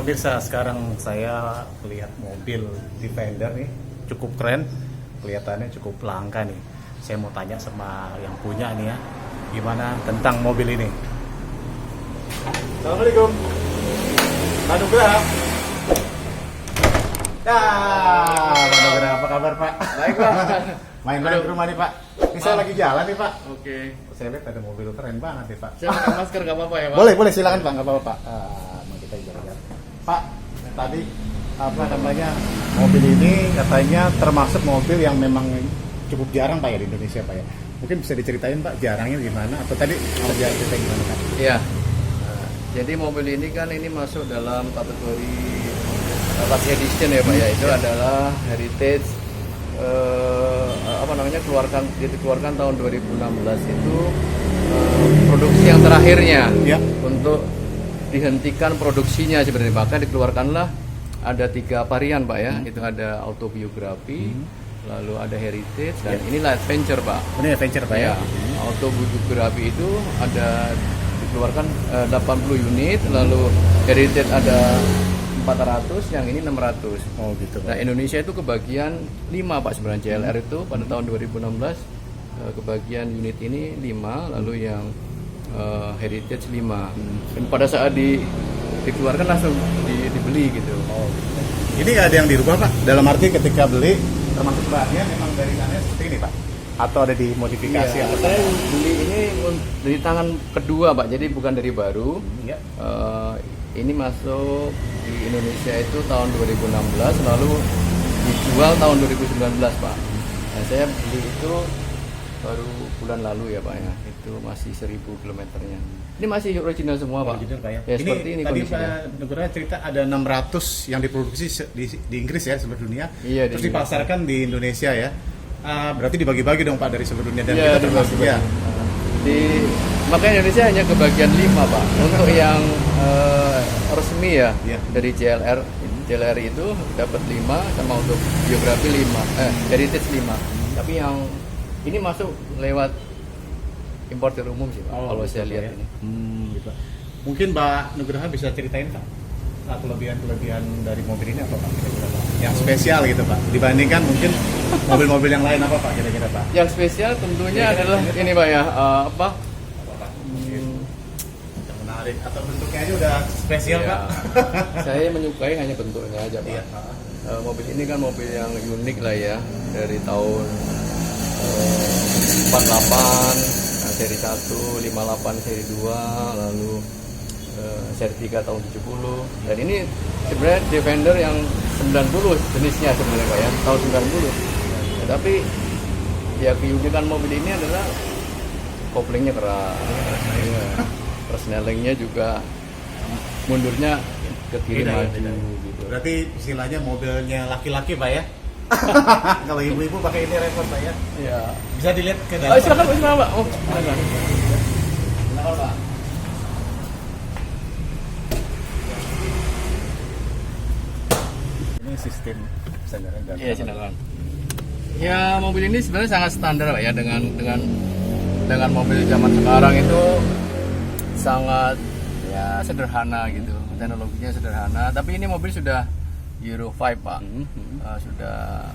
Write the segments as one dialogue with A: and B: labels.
A: pemirsa, sekarang saya lihat mobil Defender nih, cukup keren, kelihatannya cukup langka nih. Saya mau tanya sama yang punya nih ya, gimana tentang mobil ini. Assalamualaikum. Pak Nugraha. Pak Nugraha, apa kabar Pak?
B: Baik Pak.
A: Main-main ke rumah nih Pak. Ini saya lagi jalan nih Pak.
B: Oke.
A: Saya lihat ada mobil keren banget nih Pak.
B: Saya pakai masker nggak apa-apa ya Pak?
A: Boleh silakan Pak, nggak apa-apa Pak. Mau kita jalan-jalan. Pak, tadi apa namanya, mobil ini katanya termasuk mobil yang memang cukup jarang Pak ya di Indonesia Pak ya. Mungkin bisa diceritain Pak jarangnya gimana, atau tadi mau ceritain gimana Pak?
B: Iya. Jadi mobil ini kan ini masuk dalam kategori last edition ya Pak ya. Itu adalah heritage dikeluarkan tahun 2016 itu produksi yang terakhirnya
A: Ya.
B: untuk dihentikan produksinya sebenarnya, maka dikeluarkanlah ada 3 varian Pak ya. Itu ada autobiografi, lalu ada heritage, dan inilah adventure Pak.
A: Ini adventure Pak ya.
B: Ya, autobiografi itu ada dikeluarkan 80 unit, lalu heritage ada 400, yang ini 600.
A: Oh gitu Pak.
B: Nah, Indonesia itu kebagian 5 Pak sebenarnya. JLR itu pada tahun 2016 kebagian unit ini 5, lalu yang heritage 5. Dan pada saat dikeluarkan langsung dibeli gitu.
A: Oh, gitu. Ini ada yang dirubah Pak? Dalam arti ketika beli termasuk bahannya memang dari sana seperti ini Pak? Atau ada dimodifikasi?
B: Iya,
A: atau
B: saya beli ini dari tangan kedua Pak, jadi bukan dari baru.
A: Iya.
B: Ini masuk di Indonesia itu tahun 2016, lalu dijual tahun 2019 Pak. Nah, saya beli itu baru bulan lalu ya Pak ya. Itu masih 1000 kilometernya. Ini masih original semua Pak.
A: Original Pak ya.
B: Ya, seperti ini
A: tadi
B: kondisinya.
A: Pak Nugraha cerita ada 600 yang diproduksi di Inggris ya, seluruh dunia.
B: Iya,
A: Terus
B: di Inggris.
A: dipasarkan di Indonesia ya. Berarti dibagi-bagi dong Pak dari seluruh dunia, dan
B: Iya,
A: kita termasuk ya.
B: Makanya Indonesia hanya kebagian 5 Pak. Untuk yang resmi ya,
A: Iya.
B: dari JLR itu dapat 5, sama untuk biografi 5, heritage 5. Tapi yang ini masuk lewat importer umum sih Pak, kalau
A: gitu,
B: saya
A: Pak,
B: lihat
A: ya.
B: ini.
A: Gitu. Mungkin Mbak Nugraha bisa ceritain Pak, kelebihan-kelebihan dari mobil ini apa Pak kira-kira Pak? Yang spesial gitu Pak, dibandingkan mungkin mobil-mobil yang lain apa Pak kira-kira Pak?
B: Yang spesial tentunya adalah ini Pak ya,
A: Apa Pak? Mungkin yang menarik atau bentuknya aja udah spesial
B: ya,
A: Pak?
B: saya menyukai hanya bentuknya aja Pak.
A: Iya.
B: Mobil ini kan mobil yang unik lah ya, dari tahun 48, seri 1, 58 seri 2, lalu seri 3 tahun 70. Dan ini sebenarnya Defender yang 90 jenisnya sebenarnya Pak ya, tahun 90. Tapi ya keunikan mobil ini adalah koplingnya keras, ya. Persnelingnya juga mundurnya ke kiri
A: Beda,
B: maju
A: beda.
B: gitu.
A: Berarti istilahnya mobilnya laki-laki Pak ya? Kalau ibu-ibu pakai ini repot Pak ya?
B: Ya.
A: Bisa dilihat ke dalam.
B: Oh, silakan Pak. Oh, silakan.
A: Silakan Pak. Ini sistem sandaran dan
B: Iya, silakan. Ya, mobil ini sebenarnya sangat standar Pak ya, dengan mobil zaman sekarang itu sangat ya sederhana gitu. Teknologinya sederhana, tapi ini mobil sudah Euro 5 Pak. Sudah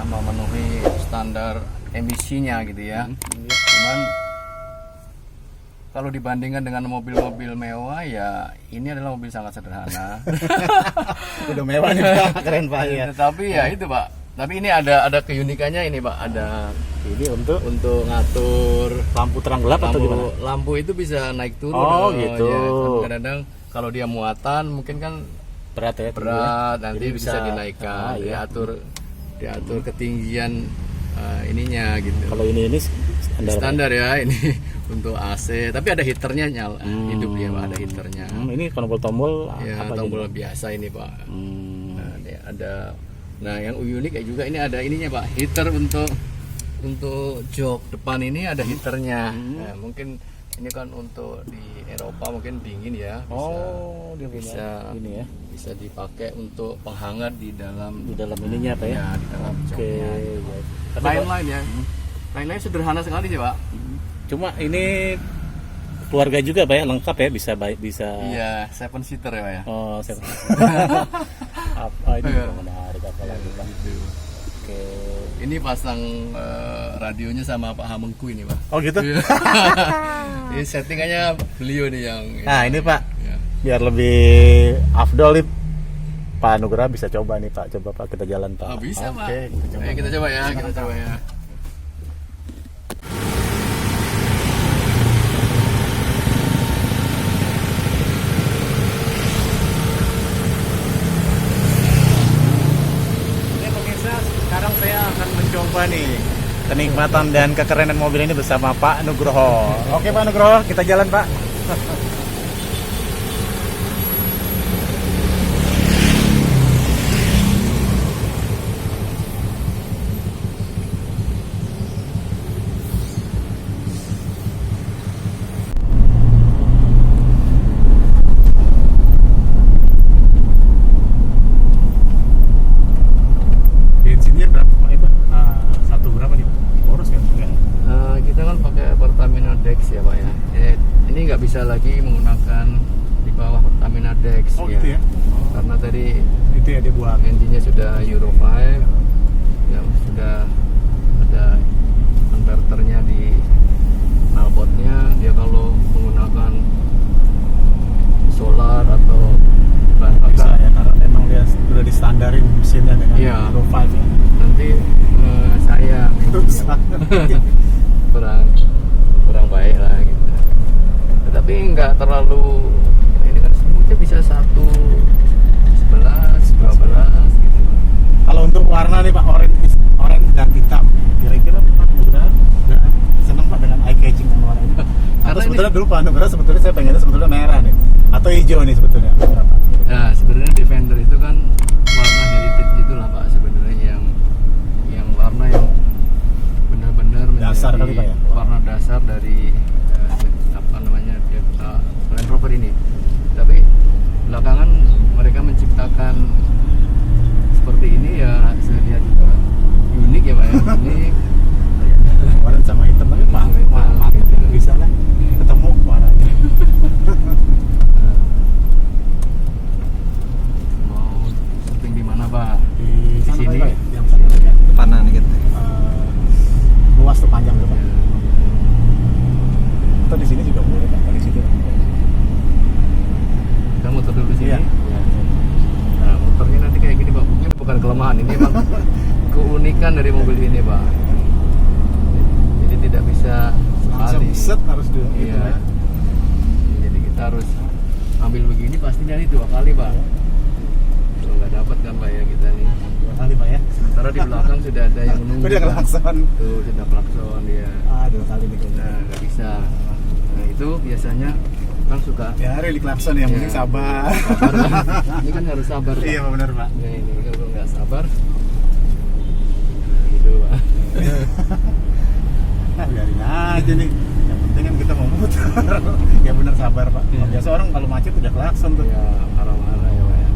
B: memenuhi standar emisinya gitu ya. Cuman kalau dibandingkan dengan mobil-mobil mewah ya ini adalah mobil sangat sederhana.
A: udah mewah nih Pak, keren Pak ya.
B: Tapi ya itu Pak. Tapi ini ada keunikannya ini Pak. Ada
A: Ini untuk
B: ngatur
A: lampu terang gelap atau gimana?
B: lampu itu bisa naik turun.
A: Oh, gitu.
B: Ya, kadang-kadang kalau dia muatan mungkin kan
A: Berat ya?
B: berat, nanti
A: Jadi
B: bisa dinaikkan,
A: iya.
B: diatur ketinggian ininya gitu.
A: Kalau ini
B: Standar ya ini untuk AC, tapi ada heaternya hidup dia Pak, ada heaternya.
A: Ini tombol-tombol
B: Ya,
A: apa
B: tombol
A: gitu?
B: biasa ini Pak. Nah, ini nah yang unik kayak juga ini ada ininya Pak, heater untuk jok depan ini ada heaternya. Nah, mungkin ini kan untuk di Eropa mungkin dingin ya, bisa
A: ini ya.
B: bisa dipakai untuk penghangat di dalam
A: Ininya Pak ya?
B: ya di dalam
A: Oke.
B: joknya.
A: Tapi
B: Lain-lain ya. Lain-lain sederhana sekali sih Pak.
A: Cuma ini keluarga juga Pak ya, lengkap ya, bisa bisa.
B: Iya, 7 seater ya Pak ya.
A: Oh, saya apa ini menarik apa lagi Pak?
B: Gitu.
A: Oke.
B: Ini pasang radionya sama Pak Hamengku ini Pak.
A: Oh gitu.
B: Iya. Ini settingannya beliau nih yang.
A: Nah ini Pak,
B: Ya.
A: biar lebih afdol nih, Pak Nugraha bisa coba nih Pak, coba Pak kita jalan Pak.
B: Oh, bisa Pak.
A: Oke, kita coba.
B: Ayo kita coba ya, kita coba ya.
A: Oke pemirsa, sekarang saya akan mencoba nih kenikmatan dan kekerenan mobil ini bersama Pak Nugroho. Oke Pak Nugroho, kita jalan Pak. Bensinnya berapa Pak? Satu berapa nih? Boros kan?
B: Kita kan pakai Pertamina Dex ya Pak ya. Ini nggak bisa lagi menggunakan di bawah Pertamina Dex.
A: Oh gitu ya?
B: Karena tadi
A: Itu ya dia buat.
B: engine-nya sudah Euro 5, yang sudah ada konverternya di knalpotnya. Dia kalau menggunakan solar atau bahan
A: Bisa
B: bakar
A: ya, karena memang dia sudah distandarin mesinnya dengan
B: Iya.
A: Euro 5 ya.
B: nanti saya kurang baik lah gitu. Tetapi nggak terlalu, ini kan semuanya bisa 1, 11, 12 gitu.
A: Kalau untuk warna nih Pak, orange dan hitam, kira-kira Pak Nugraha udah seneng Pak dengan eye catching dan warna ini? Atau
B: Karena
A: sebetulnya
B: ini-
A: dulu Pak Nugraha sebetulnya saya pengennya sebetulnya merah nih, atau hijau nih sebetulnya. Berapa?
B: Nah sebenarnya Defender itu kan warna heritage itulah Pak sebenarnya, yang warna yang benar-benar
A: Dasar
B: menjadi
A: kali, Pak, ya?
B: warna dasar dari apa namanya Land Rover ini. Tapi belakangan mereka menciptakan seperti ini ya, saya lihat juga unik ya Pak ya. Ini
A: Orange sama hitam tapi Pak, bisa lah ketemu warnanya.
B: mau syuting di mana Pak?
A: Di
B: Di
A: sana,
B: sini.
A: Pak, ya? Yang sana ya.
C: Depanan gitu.
A: Luas tuh, panjang tuh Pak. Atau di sini juga boleh Pak, dari situ.
B: Kita muter dulu sini.
A: Iya.
B: Nah, motornya nanti kayak gini Pak. Ini bukan kelemahan, ini memang keunikan dari mobil ini Pak. Jadi tidak bisa
A: Langsung
B: sekali.
A: set harus dulu gitu
B: Iya.
A: ya.
B: Jadi kita harus ambil begini pasti dari 2 kali Pak. Kalau nggak dapat kan Pak ya kita nih.
A: 2 kali Pak ya.
B: Sementara di belakang sudah ada yang menunggu.
A: Udah
B: Pak.
A: kelakson.
B: Tuh sudah klakson dia.
A: 2 kali nih kayaknya.
B: Nah nggak bisa. Nah itu biasanya orang suka.
A: Ya hari di klakson yang penting
B: Ya.
A: sabar.
B: Sabar, Pak. Ini kan harus sabar Pak.
A: Iya Pak, benar Pak.
B: Nah ini kalau nggak sabar, nah, gitu Pak.
A: Nah, biarin aja nih. Yang penting kan kita mau muter. Ya benar sabar Pak.
B: Iya.
A: Biasa orang kalau macet udah klakson tuh.
B: Ya marah-marah ya Pak ya.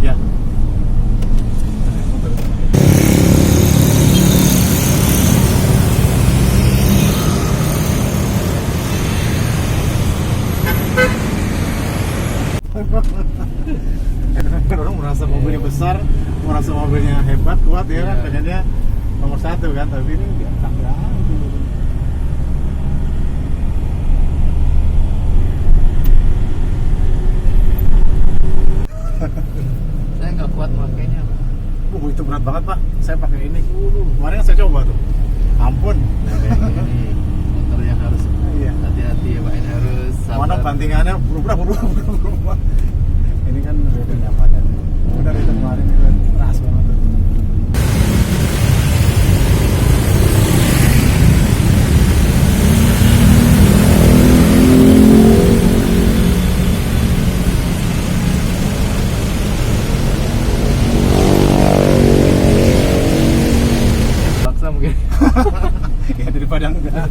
A: Ya. Orang merasa mobilnya besar, merasa mobilnya hebat, kuat ya kan,
B: Iya.
A: pengennya nomor 1 kan, tapi ini dia tak berani.
B: Saya nggak kuat makainya Pak.
A: Itu berat banget Pak, saya pakai ini. Kemarin kan saya coba tuh, ampun.
B: Nah, kayak gini motor yang harus
A: Iya.
B: hati-hati ya Pak. Ini harus sabar.
A: Mana bantingannya berubah. Ini kan beda nyamannya. Udah itu kemarin itu keras banget tuh.
B: Paksa mungkin.
A: Ya daripada enggak.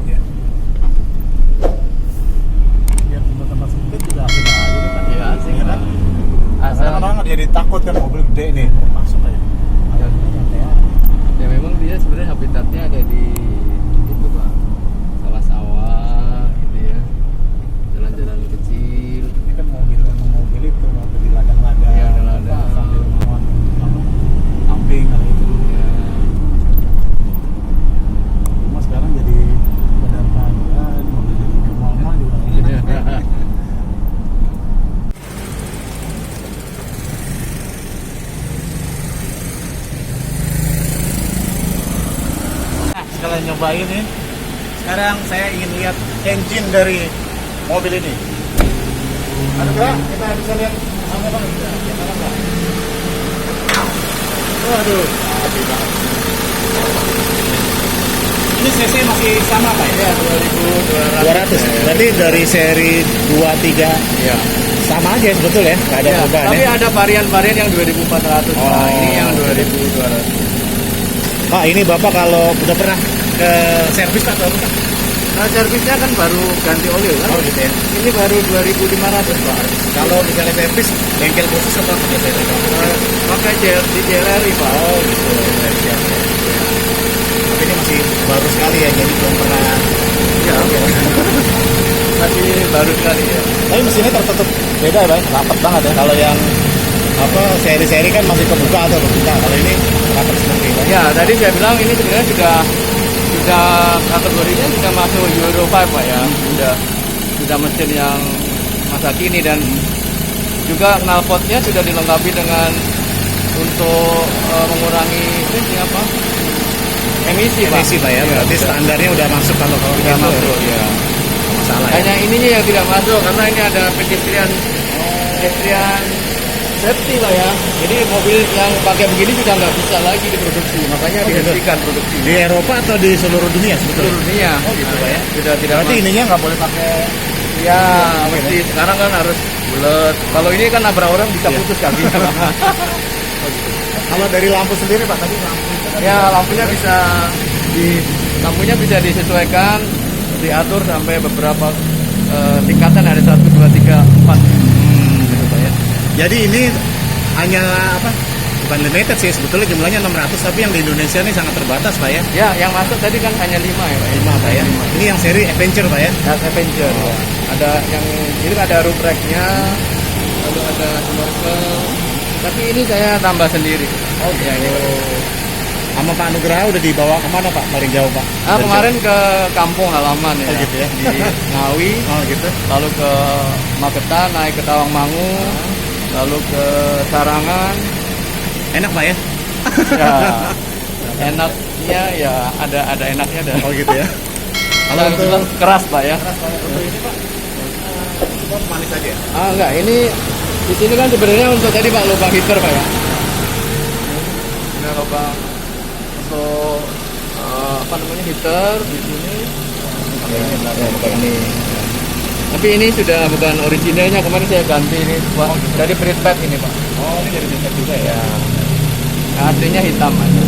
A: Ya. Biar tempat-tempat sempit juga asik aja kan.
B: Iya, asik,
A: Iya kan?
B: Pak. Asal
A: Kadang-kadang jadi takut kan mobil gede nih, masuk aja. cobain nih. Sekarang saya ingin lihat engine dari mobil ini. Aduh gerak, kita bisa lihat sama bang. Waduh, api banget. Ini cc masih sama pak ya? 2200. Berarti dari seri 23
B: Ya.
A: sama aja sebetulnya, nggak ada
B: Ya,
A: perubahan
B: tapi
A: ya?
B: ada varian-varian yang 2400.
A: Oh.
B: Nah, ini yang 2200.
A: Pak, ini Bapak kalau udah pernah ke servis tak atau bukan?
B: Nah, servisnya kan baru ganti oli kan?
A: Oh gitu ya.
B: Ini baru 2500 Pak.
A: Kalau misalnya servis, bengkel khusus atau apa biasanya?
B: Pakai di JLR Pak.
A: Oh gitu, siap ya. Tapi ini masih baru sekali ya, jadi belum pernah.
B: Ya, masih baru sekali ya.
A: Tapi mesinnya tertutup beda ya, Bang. Rapat banget ya. Kalau yang apa seri-seri kan masih kebuka atau terbuka. Kalau ini rapat seperti ini.
B: Ya, tadi saya bilang ini sebenarnya sudah kategorinya sudah masuk Euro 5 Pak ya. Sudah mesin yang masa kini dan juga knalpotnya sudah dilengkapi dengan untuk mengurangi ini apa? Emisi Pak.
A: Emisi Pak ya. Berarti
B: sudah-
A: standarnya udah masuk kalau
B: sudah
A: gitu
B: masuk ya.
A: nggak masalah ya.
B: Hanya ininya yang tidak masuk karena ini ada pedestrian safety Pak ya. Jadi mobil yang pakai begini sudah nggak bisa lagi diproduksi, makanya
A: Oh, gitu.
B: dihentikan produksi.
A: Di Eropa atau di seluruh dunia sebetulnya?
B: Seluruh dunia.
A: Oh gitu Pak ya.
B: Sudah tidak
A: Berarti
B: masuk.
A: ininya nggak boleh pakai.
B: Ya, mesti sekarang kan harus bulat. Kalau ini kan nabrak orang bisa
A: Iya.
B: putus kakinya.
A: Kalau dari lampu sendiri Pak, tadi lampu.
B: Ya, lampunya bisa disesuaikan, diatur sampai beberapa tingkatan, ada 1, 2, 3, 4. Gitu Pak ya.
A: Jadi ini hanya apa? Bukan limited sih, sebetulnya jumlahnya 600, tapi yang di Indonesia ini sangat terbatas Pak ya.
B: Ya, yang masuk tadi kan hanya 5 ya Pak.
A: 5 Pak ya. Ini yang seri Adventure Pak ya.
B: Ya, Avenger.
A: Oh.
B: Ya. Ada yang ini ada roof rack-nya, lalu ada snorkel. Tapi ini saya tambah sendiri.
A: Oh
B: Ya, ini.
A: Sama Pak Nugraha udah dibawa kemana Pak? Paling jauh Pak?
B: Kemarin ke kampung halaman ya.
A: Oh, gitu ya.
B: Di Ngawi,
A: Oh gitu.
B: lalu ke Magetan, naik ke Tawangmangu, lalu ke Sarangan.
A: Enak Pak ya?
B: Ya, enaknya ya ada enaknya ada.
A: Oh gitu ya. Kalau
B: Kalau
A: untuk
B: bilang keras Pak ya.
A: untuk ini Pak, cuma manis aja ya?
B: Enggak, ini di sini kan sebenarnya untuk tadi Pak lubang heater Pak ya. Ini lubang untuk apa namanya heater di sini. Ini. Tapi ini sudah bukan originalnya, kemarin saya ganti ini Pak. Dari prepaid ini Pak.
A: Oh ini dari Bintek juga ya?
B: Aslinya hitam aja.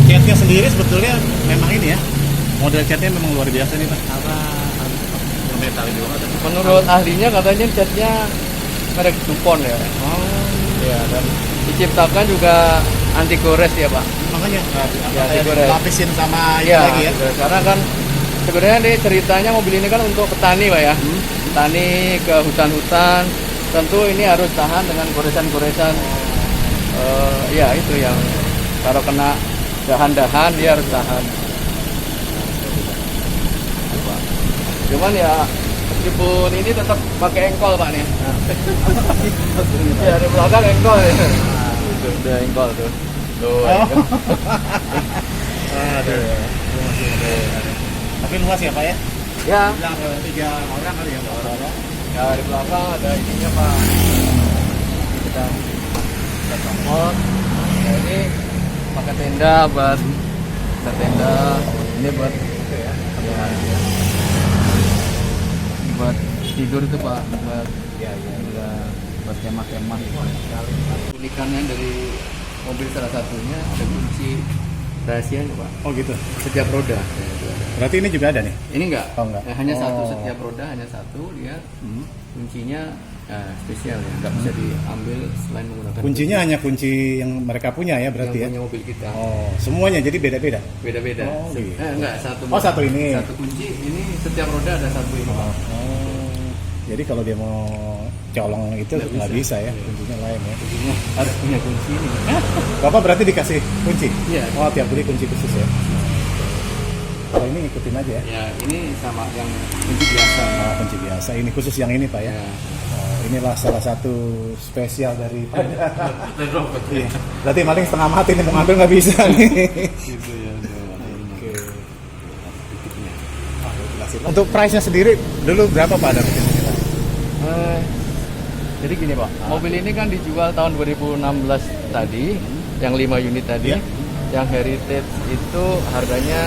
A: Catnya sendiri sebetulnya memang ini ya, model catnya memang luar biasa nih Pak. Apa? Belum tahu juga.
B: Menurut ahlinya katanya catnya merek Dupont ya.
A: Oh,
B: Ya, dan diciptakan juga anti gores ya Pak.
A: makanya
B: Ya,
A: kayak
B: digoreng.
A: lapisin sama ini
B: Iya,
A: lagi ya.
B: karena kan sebenarnya nih ceritanya mobil ini kan untuk petani Pak ya. Petani ke hutan-hutan, tentu ini harus tahan dengan goresan-goresan. Ya itu yang kalau kena dahan-dahan dia harus tahan. Cuman ya meskipun ini tetap pakai engkol Pak nih. Ya di belakang engkol ya. Itu udah engkol tuh. Tuh.
A: Oh.
B: engkol.
A: Aduh, itu masih ada. Tapi luas ya Pak ya?
B: Ya,
A: Bilang ke 3 orang kali ya Pak?
B: ya di belakang ada ininya Pak. Kita transport. Nah, ini pakai tenda buat tenda. Ini buat buat tidur tuh Pak, buat buat kemah-kemah. Unikannya dari mobil salah satunya ada kunci rahasianya Pak.
A: Oh gitu.
B: Setiap roda.
A: Berarti ini juga ada nih?
B: Ini enggak?
A: Oh, enggak.
B: Hanya satu
A: Oh.
B: setiap roda, hanya satu dia kuncinya spesial ya, nggak bisa diambil selain menggunakan
A: Kuncinya hanya kunci yang mereka punya ya berarti
B: yang
A: ya?
B: punya mobil kita.
A: Oh, semuanya jadi beda-beda?
B: Beda-beda.
A: Oh, gitu.
B: Enggak, satu.
A: Oh, satu ini.
B: Satu kunci, ini setiap roda ada satu ini. Pak.
A: Oh, jadi kalau dia mau colong itu
B: Nggak
A: nggak
B: bisa.
A: bisa ya, kuncinya lain ya.
B: Kuncinya harus punya kunci ini.
A: Bapak berarti dikasih kunci?
B: Iya.
A: Oh, tiap beli kunci khusus ya? Kalau ini ikutin aja ya?
B: Ya, ini sama yang kunci biasa.
A: Oh, kunci biasa. Ini khusus yang ini Pak ya?
B: Ya.
A: Oh, inilah salah satu spesial dari iya. Berarti maling setengah mati nih, mau ngambil nggak bisa nih.
B: Gitu ya.
A: Oke. Untuk price-nya sendiri dulu berapa Pak dapetin ini, Pak?
B: Jadi gini Pak, mobil ini kan dijual tahun 2016 tadi, yang 5 unit tadi.
A: Iya.
B: Yang Heritage itu harganya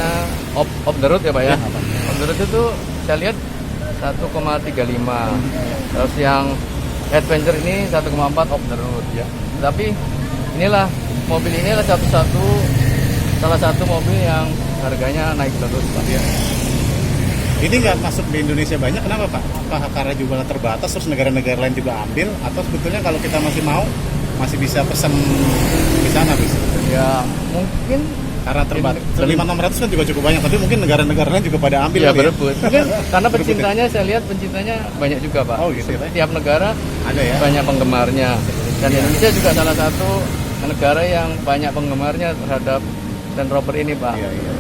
B: off the road ya Pak ya. Off the road itu saya lihat 1,35. Terus yang Adventure ini 1,4 off the road ya. Tapi inilah mobil ini adalah salah satu mobil yang harganya naik terus Pak ya.
A: Ini nggak masuk di Indonesia banyak, kenapa Pak? Apa karena jumlah terbatas terus negara-negara lain juga ambil, atau sebetulnya kalau kita masih mau masih bisa pesan di sana bisa?
B: Ya mungkin
A: Karena terbatas. 5.600 kan juga cukup banyak, tapi mungkin negara-negara lain juga pada ambil.
B: ya
A: kali
B: berebut. Mungkin karena pencintanya saya lihat pencintanya banyak juga Pak.
A: Oh, gitu ya.
B: Setiap negara
A: Ada ya?
B: banyak penggemarnya. Dan Indonesia juga salah satu negara yang banyak penggemarnya terhadap Land Rover ini Pak.
A: Iya, iya.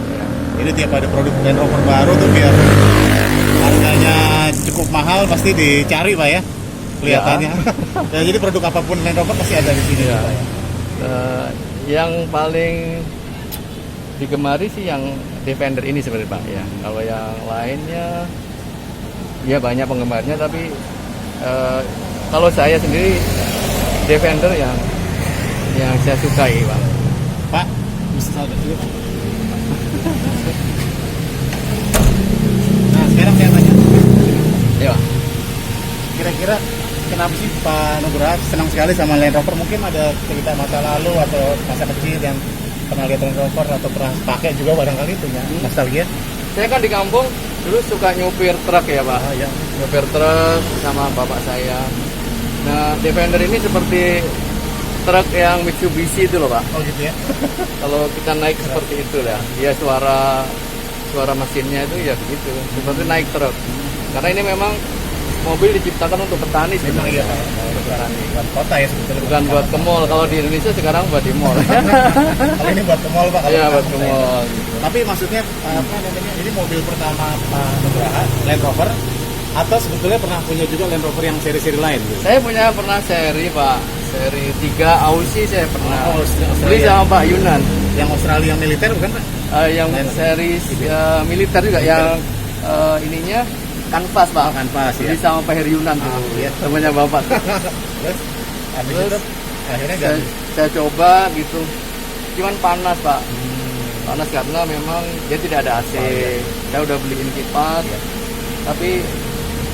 A: Ini tiap ada produk Land Rover baru tuh biar harganya cukup mahal pasti dicari Pak ya, kelihatannya. Ya, jadi produk apapun Land Rover pasti ada di sini
B: Ya.
A: Pak ya.
B: Yang paling digemari sih yang Defender ini sebenarnya Pak ya. Kalau yang lainnya ya banyak penggemarnya, tapi kalau saya sendiri Defender yang saya sukai Pak.
A: Pak, bisa saldo dulu Pak. Nah, sekarang saya tanya,
B: Ya.
A: kira-kira kenapa sih Pak Nugroho senang sekali sama Land Rover? Mungkin ada cerita masa lalu atau masa kecil yang pernah lihat Land Rover atau pernah pakai juga barangkali punya nostalgia?
B: Saya kan di kampung dulu suka nyupir truk ya Pak.
A: Oh ya.
B: Nyupir truk sama bapak saya. Nah, Defender ini seperti truk yang Mitsubishi itu loh Pak.
A: Oh gitu ya.
B: Kalau kita naik seperti itu ya, dia suara mesinnya itu ya begitu, seperti naik truk. Karena ini memang mobil diciptakan untuk petani
A: Memang iya
B: sebenarnya.
A: Pak. Untuk petani, buat kota ya sebetulnya.
B: Bukan buat ke mall. Kalau di Indonesia sekarang buat di mall.
A: Kalau ini buat ke mall Pak. kalau
B: Iya
A: kita
B: buat ke
A: kota ya.
B: mall. Gitu.
A: Tapi maksudnya apa namanya? Ini mobil pertama Pak Nugroho, Land Rover, atau sebetulnya pernah punya juga Land Rover yang seri-seri lain? Gitu?
B: Saya pernah seri Pak, seri 3 Aussie saya pernah.
A: Oh, Australia.
B: Beli sama Pak Yunan.
A: Yang Australia yang militer bukan Pak?
B: Yang
A: Lain.
B: seri militer juga, yang ininya kanvas Pak.
A: Kanvas ya.
B: Beli sama Pak Heryunan tuh,
A: iya.
B: temannya Bapak.
A: Terus habis
B: Terus,
A: itu akhirnya
B: saya,
A: ganti.
B: saya coba gitu, cuman panas Pak. Panas karena memang dia tidak ada AC. Saya udah beliin kipas,
A: Iya.
B: tapi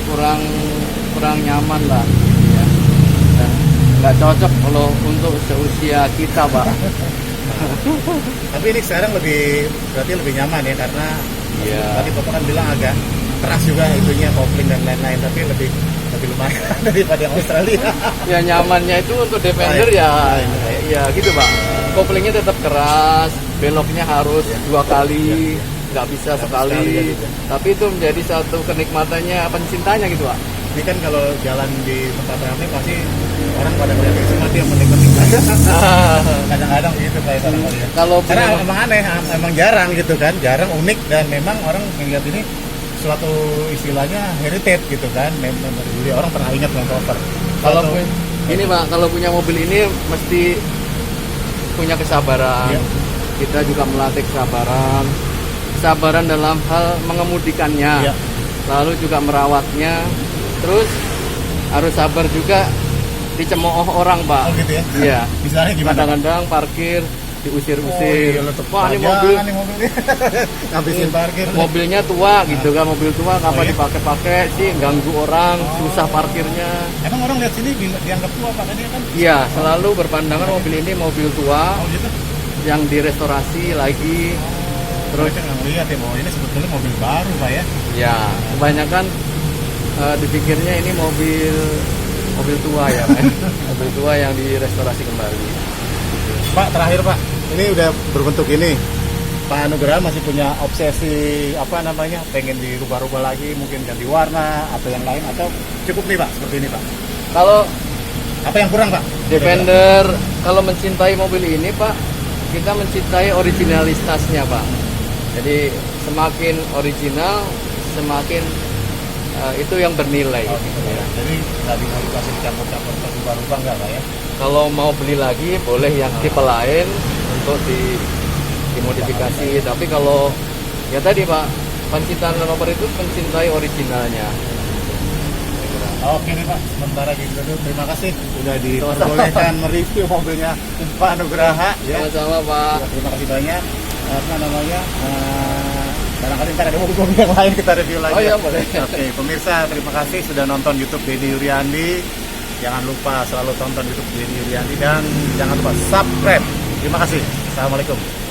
B: kurang nyaman lah. Ya. Nah, nggak cocok kalau untuk seusia kita Pak.
A: Tapi ini sekarang berarti lebih nyaman ya, karena
B: Iya.
A: tadi Bapak kan bilang agak keras juga itunya, kopling dan lain-lain, tapi lebih lumayan daripada yang Australia.
B: Ya nyamannya itu untuk Defender
A: Lain.
B: ya,
A: Lain.
B: ya gitu Pak. Koplingnya tetap keras, beloknya harus 2 kali, nggak bisa sekali.
A: sekali, ya.
B: Tapi itu menjadi satu kenikmatannya pencintanya gitu Pak.
A: Ini kan kalau jalan di tempat ramai pasti orang pada ngeliatin semua dia menikmati. Kadang-kadang gitu kayak barangkali ya.
B: Kalau
A: Karena
B: punya-
A: emang aneh, emang jarang gitu kan, jarang, unik, dan memang orang melihat ini suatu istilahnya heritage gitu kan. Memang jadi orang pernah ingat Land Rover.
B: kalau ini Pak, kalau punya mobil ini mesti punya kesabaran.
A: Iya.
B: Kita juga melatih kesabaran dalam hal mengemudikannya,
A: Iya.
B: lalu juga merawatnya, terus harus sabar juga dicemooh orang Pak.
A: Oh gitu ya.
B: Iya.
A: Misalnya gimana?
B: Kadang-kadang parkir diusir-usir.
A: letuk
B: Wah ini
A: pajangan
B: mobil
A: nih mobil ngabisin parkir.
B: mobilnya tua gitu kan, mobil tua
A: Oh,
B: ngapa
A: iya?
B: dipakai-pakai sih, ganggu orang, susah parkirnya.
A: Emang orang lihat sini dianggap tua Pak kan dia kan?
B: Iya, selalu berpandangan mobil ini mobil tua
A: Oh gitu.
B: yang direstorasi lagi.
A: Terus nggak ngeliat ya bahwa ini sebetulnya mobil baru Pak ya.
B: Ya, kebanyakan dipikirnya ini mobil tua ya, Pak. Mobil tua yang direstorasi kembali.
A: Pak, terakhir Pak, ini udah berbentuk ini. Pak Nugroho masih punya obsesi apa namanya, pengen dirubah-rubah lagi, mungkin ganti warna atau yang lain, atau cukup nih Pak seperti ini Pak?
B: Kalau
A: Apa yang kurang Pak?
B: Defender, kalau mencintai mobil ini Pak, kita mencintai originalitasnya Pak. Jadi semakin original, semakin itu yang bernilai.
A: Oh, gitu,
B: Ya.
A: ya. Jadi nggak dimodifikasi dicampur-campur berubah-ubah nggak Pak ya?
B: Kalau mau beli lagi boleh yang tipe lain untuk dimodifikasi. Tapi kalau ya tadi Pak, pencinta Land Rover itu mencintai originalnya.
A: Oke nih Pak, sementara gitu dulu. Terima kasih sudah diperbolehkan mereview mobilnya Pak Nugraha ya.
B: Sama-sama Pak.
A: Ya, terima kasih banyak. Apa namanya? Barangkali ntar ada mobil yang lain kita review lagi.
B: Oh iya
A: ya.
B: boleh.
A: Oke, pemirsa terima kasih sudah nonton YouTube Denny Yuryandi. Jangan lupa selalu tonton YouTube Denny Yuryandi dan jangan lupa subscribe. Terima kasih. Assalamualaikum.